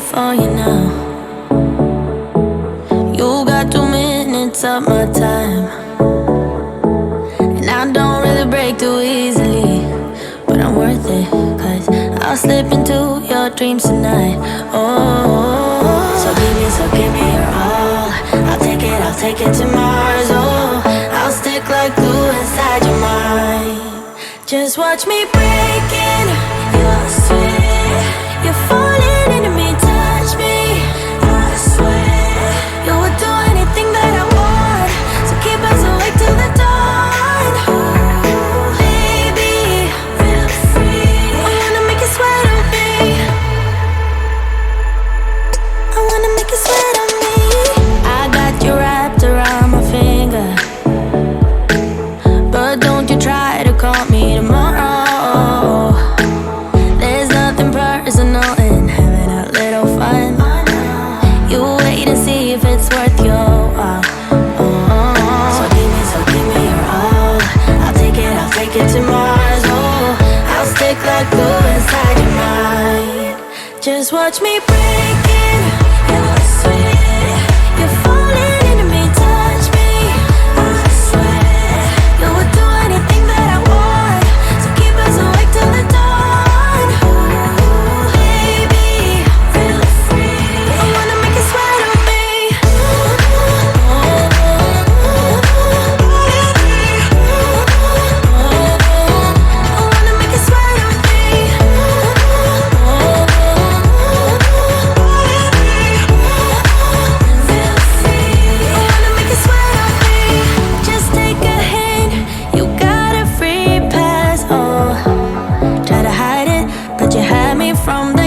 for you now. You got 2 minutes of my time, and I don't really break too easily, but I'm worth it, 'cause I'll slip into your dreams tonight. Oh, so give me your all. I'll take it to Mars. Oh, I'll stick like glue inside your mind. Just watch me breaking your sweat. You're falling into me, touch me. I swear you would do anything that I want, so keep us awake till the dawn. Ooh, baby, feel free. I wanna make you sweat on me. I wanna make you sweat on me. I got you wrapped around my finger, but don't you try to call me tomorrow. There's nothing personal in having a little fun. You wait and see if it's worth your while. So give me your all. I'll take it to Mars. Oh, I'll stick like glue inside your mind. Just watch me breaking your sweat. You're falling into me, touch me. I swear you would do anything that I want, so keep us awake till the dawn. Ooh, baby, feel free. I wanna make you sweat on me. I wanna make you sweat on me. Feel free. I wanna make you sweat on me. Just take a hint, you got a free pass. Oh, try to hide it, but you had me from the